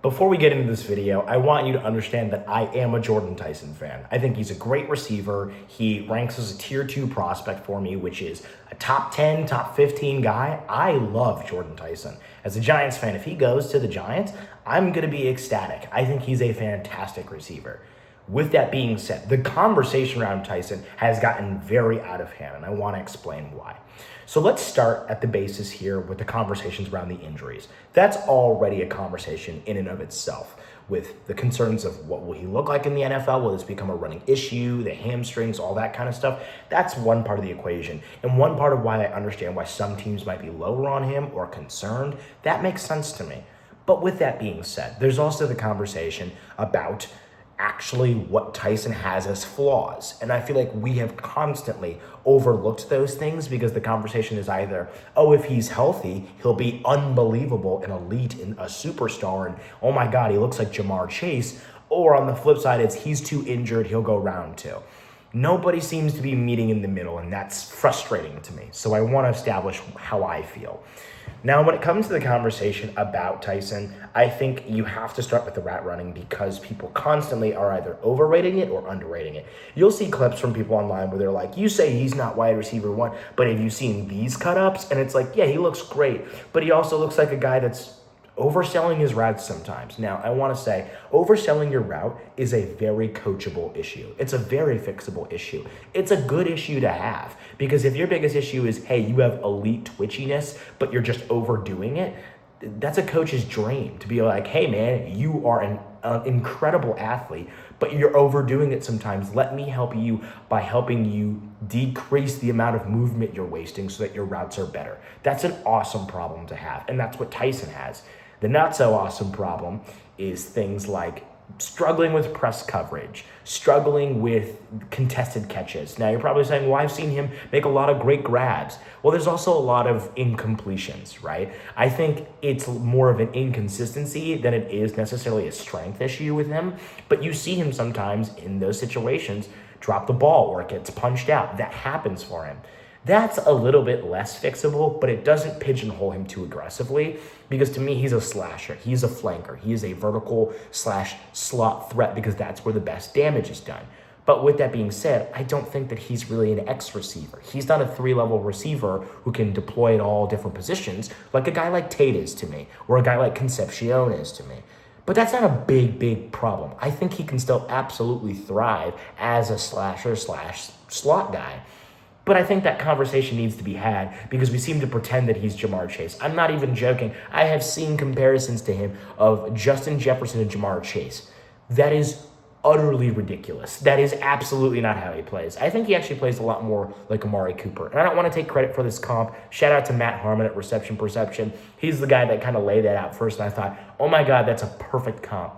Before we get into this video, I want you to understand that I am a Jordan Tyson fan. I think he's a great receiver. He ranks as a tier 2 prospect for me, which is a top 10, top 15 guy. I love Jordan Tyson. As a Giants fan, if he goes to the Giants, I'm going to be ecstatic. I think he's a fantastic receiver. With that being said, the conversation around Tyson has gotten very out of hand, and I want to explain why. So let's start at the basis here with the conversations around the injuries. That's already a conversation in and of itself, with the concerns of what will he look like in the NFL? Will this become a running issue, the hamstrings, all that kind of stuff? That's one part of the equation. And one part of why I understand why some teams might be lower on him or concerned. That makes sense to me. But with that being said, there's also the conversation about actually what Tyson has as flaws. And I feel like we have constantly overlooked those things because the conversation is either, oh, if he's healthy, he'll be unbelievable and elite and a superstar. And oh my God, he looks like Jamar Chase. Or on the flip side, it's he's too injured, he'll go round 2. Nobody seems to be meeting in the middle, and that's frustrating to me. So I want to establish how I feel. Now, when it comes to the conversation about Tyson, I think you have to start with the route running because people constantly are either overrating it or underrating it. You'll see clips from people online where they're like, you say he's not wide receiver 1, but have you seen these cut-ups? And it's like, yeah, he looks great, but he also looks like a guy that's overselling his routes sometimes. Now, I want to say overselling your route is a very coachable issue. It's a very fixable issue. It's a good issue to have because if your biggest issue is, hey, you have elite twitchiness, but you're just overdoing it, that's a coach's dream to be like, hey, man, you are an incredible athlete, but you're overdoing it sometimes. Let me help you by helping you decrease the amount of movement you're wasting so that your routes are better. That's an awesome problem to have, and that's what Tyson has. The not so awesome problem is things like struggling with press coverage, struggling with contested catches. Now you're probably saying, well, I've seen him make a lot of great grabs. Well, there's also a lot of incompletions, right? I think it's more of an inconsistency than it is necessarily a strength issue with him, but you see him sometimes in those situations drop the ball or it gets punched out. That happens for him. That's a little bit less fixable, but it doesn't pigeonhole him too aggressively because to me, he's a slasher. He's a flanker. He is a vertical / slot threat because that's where the best damage is done. But with that being said, I don't think that he's really an X receiver. He's not a 3-level receiver who can deploy at all different positions like a guy like Tate is to me or a guy like Concepcion is to me. But that's not a big problem. I think he can still absolutely thrive as a slasher / slot guy. But I think that conversation needs to be had because we seem to pretend that he's Jamar Chase. I'm not even joking. I have seen comparisons to him of Justin Jefferson and Jamar Chase. That is utterly ridiculous. That is absolutely not how he plays. I think he actually plays a lot more like Amari Cooper. And I don't want to take credit for this comp. Shout out to Matt Harmon at Reception Perception. He's the guy that kind of laid that out first. And I thought, oh my God, that's a perfect comp.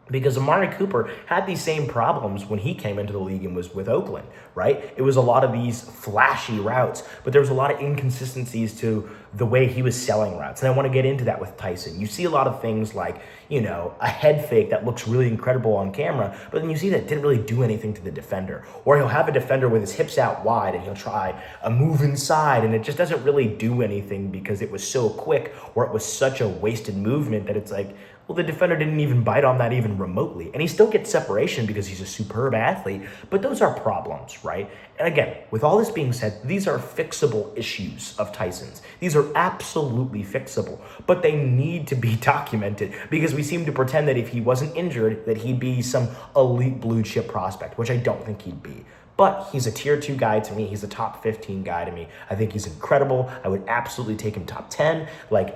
Because Amari Cooper had these same problems when he came into the league and was with Oakland, right? It was a lot of these flashy routes, but there was a lot of inconsistencies to the way he was selling routes. And I want to get into that with Tyson. You see a lot of things like, a head fake that looks really incredible on camera, but then you see that it didn't really do anything to the defender. Or he'll have a defender with his hips out wide and he'll try a move inside and it just doesn't really do anything because it was so quick or it was such a wasted movement that it's like, well, the defender didn't even bite on that even remotely. And he still gets separation because he's a superb athlete, but those are problems, right? And again, with all this being said, these are fixable issues of Tyson's. These are absolutely fixable, but they need to be documented because we seem to pretend that if he wasn't injured, that he'd be some elite blue chip prospect, which I don't think he'd be. But he's a tier 2 guy to me. He's a top 15 guy to me. I think he's incredible. I would absolutely take him top 10.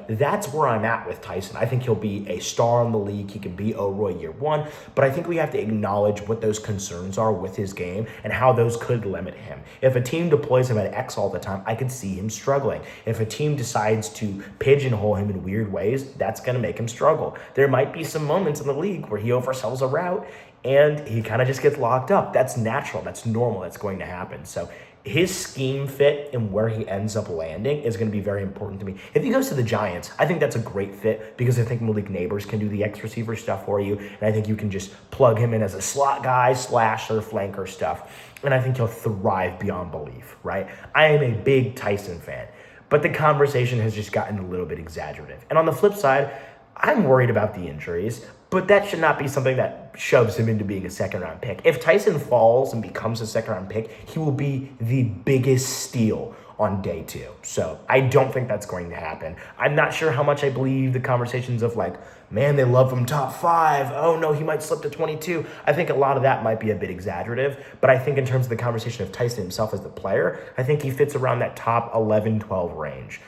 That's where I'm at with Tyson. I think he'll be a star in the league. He can be O'Roy year 1. But I think we have to acknowledge what those concerns are with his game and how those could limit him. If a team deploys him at X all the time, I could see him struggling. If a team decides to pigeonhole him in weird ways, that's going to make him struggle. There might be some moments in the league where he oversells a route and he kind of just gets locked up. That's natural. That's normal. That's going to happen. So his scheme fit and where he ends up landing is going to be very important to me. If he goes to the Giants, I think that's a great fit because I think Malik Neighbors can do the X receiver stuff for you. And I think you can just plug him in as a slot guy, slasher, flanker stuff. And I think he'll thrive beyond belief, right? I am a big Tyson fan, but the conversation has just gotten a little bit exaggerative. And on the flip side, I'm worried about the injuries, but that should not be something that shoves him into being a second round pick. If Tyson falls and becomes a second round pick, he will be the biggest steal on day 2. So I don't think that's going to happen. I'm not sure how much I believe the conversations of like, man, they love him top 5. Oh no, he might slip to 22. I think a lot of that might be a bit exaggerative, but I think in terms of the conversation of Tyson himself as the player, I think he fits around that top 11, 12 range.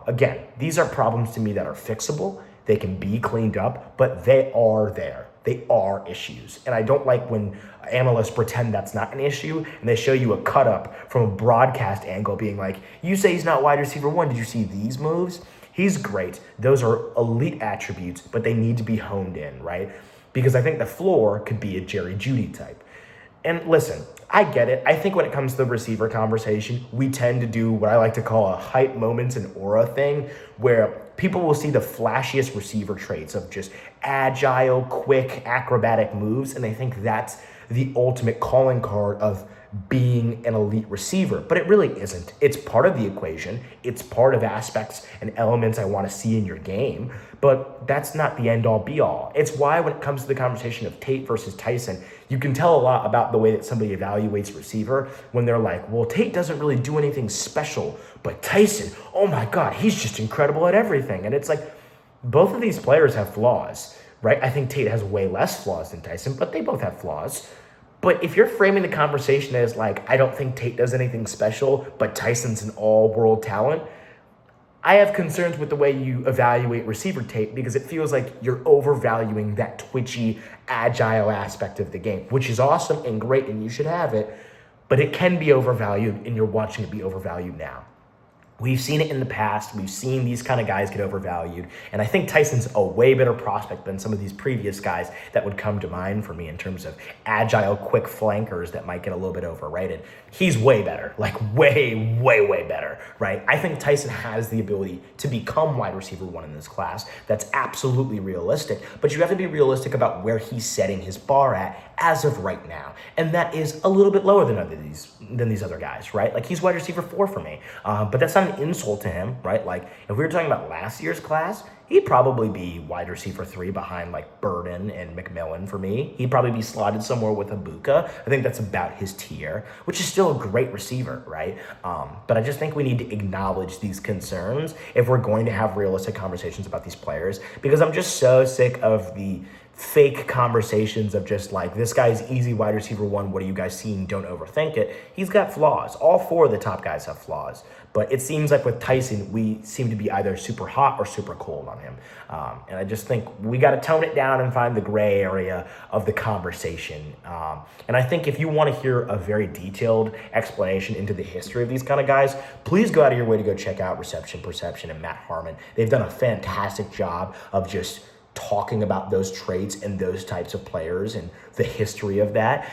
Again, these are problems to me that are fixable. They can be cleaned up, but they are there. They are issues. And I don't like when analysts pretend that's not an issue and they show you a cut up from a broadcast angle being like, you say he's not wide receiver 1. Did you see these moves? He's great. Those are elite attributes, but they need to be honed in, right? Because I think the floor could be a Jerry Jeudy type. And listen, I get it. I think when it comes to the receiver conversation, we tend to do what I like to call a hype moments and aura thing, where people will see the flashiest receiver traits of just agile, quick, acrobatic moves, and they think that's the ultimate calling card of being an elite receiver, but it really isn't. It's part of the equation. It's part of aspects and elements I want to see in your game, but that's not the end all be all. It's why when it comes to the conversation of Tate versus Tyson, you can tell a lot about the way that somebody evaluates receiver when they're like, well, Tate doesn't really do anything special, but Tyson, oh my God, he's just incredible at everything. And it's like, both of these players have flaws, right? I think Tate has way less flaws than Tyson, but they both have flaws. But if you're framing the conversation as like, I don't think Tate does anything special, but Tyson's an all-world talent, I have concerns with the way you evaluate receiver Tate because it feels like you're overvaluing that twitchy, agile aspect of the game, which is awesome and great, and you should have it, but it can be overvalued, and you're watching it be overvalued now. We've seen it in the past. We've seen these kind of guys get overvalued. And I think Tyson's a way better prospect than some of these previous guys that would come to mind for me in terms of agile, quick flankers that might get a little bit overrated. He's way better, like way, way, way better, right? I think Tyson has the ability to become wide receiver 1 in this class. That's absolutely realistic, but you have to be realistic about where he's setting his bar at as of right now. And that is a little bit lower than these other guys, right? Like he's wide receiver 4 for me, but that's not an insult to him, right? Like if we were talking about last year's class, he'd probably be wide receiver 3 behind like Burden and McMillan for me. He'd probably be slotted somewhere with Ibuka. I think that's about his tier, which is still a great receiver, right? But I just think we need to acknowledge these concerns if we're going to have realistic conversations about these players, because I'm just so sick of the fake conversations of just like, this guy's easy wide receiver 1. What are you guys seeing? Don't overthink it. He's got flaws. All 4 of the top guys have flaws. But it seems like with Tyson, we seem to be either super hot or super cold on him. And I just think we got to tone it down and find the gray area of the conversation. And I think if you want to hear a very detailed explanation into the history of these kind of guys, please go out of your way to go check out Reception Perception and Matt Harmon. They've done a fantastic job of just talking about those traits and those types of players and the history of that.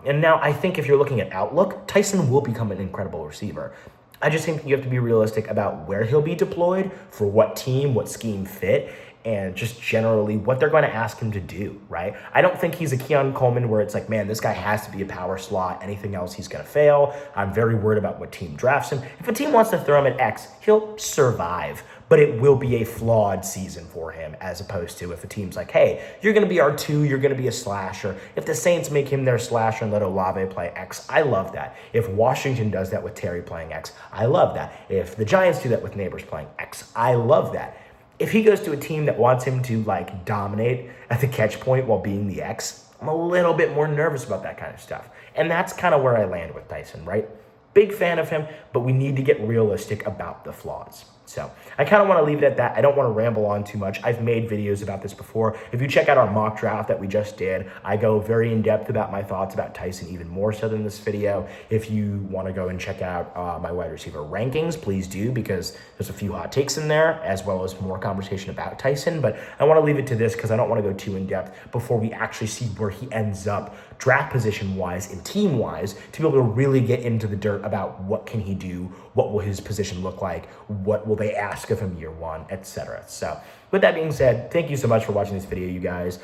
And now I think if you're looking at outlook, Tyson will become an incredible receiver. I just think you have to be realistic about where he'll be deployed, for what team, what scheme fit, and just generally what they're going to ask him to do, right? I don't think he's a Keon Coleman where it's like, man, this guy has to be a power slot. Anything else, he's going to fail. I'm very worried about what team drafts him. If a team wants to throw him at X, he'll survive, but it will be a flawed season for him, as opposed to if a team's like, hey, you're going to be our 2, you're going to be a slasher. If the Saints make him their slasher and let Olave play X, I love that. If Washington does that with Terry playing X, I love that. If the Giants do that with Neighbors playing X, I love that. If he goes to a team that wants him to like dominate at the catch point while being the X, I'm a little bit more nervous about that kind of stuff. And that's kind of where I land with Tyson, right? Big fan of him, but we need to get realistic about the flaws. So I kind of want to leave it at that. I don't want to ramble on too much. I've made videos about this before. If you check out our mock draft that we just did, I go very in depth about my thoughts about Tyson, even more so than this video. If you want to go and check out my wide receiver rankings, please do, because there's a few hot takes in there, as well as more conversation about Tyson. But I want to leave it to this because I don't want to go too in depth before we actually see where he ends up draft position-wise and team-wise, to be able to really get into the dirt about what can he do, what will his position look like, what will they ask of him year one, etc. So with that being said, thank you so much for watching this video, you guys.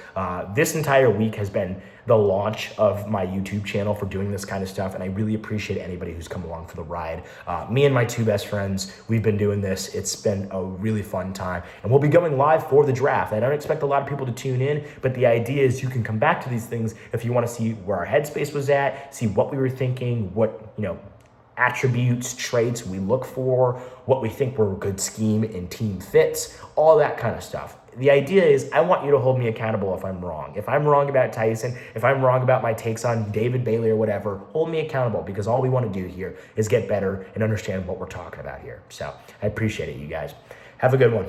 This entire week has been the launch of my YouTube channel for doing this kind of stuff, and I really appreciate anybody who's come along for the ride. Me and my two best friends, we've been doing this. It's been a really fun time, and we'll be going live for the draft. I don't expect a lot of people to tune in, but the idea is you can come back to these things if you want to see where our headspace was at, see what we were thinking, what, attributes, traits we look for, what we think were a good scheme and team fits, all that kind of stuff. The idea is I want you to hold me accountable if I'm wrong. If I'm wrong about Tyson, if I'm wrong about my takes on David Bailey or whatever, hold me accountable, because all we want to do here is get better and understand what we're talking about here. So I appreciate it, you guys. Have a good one.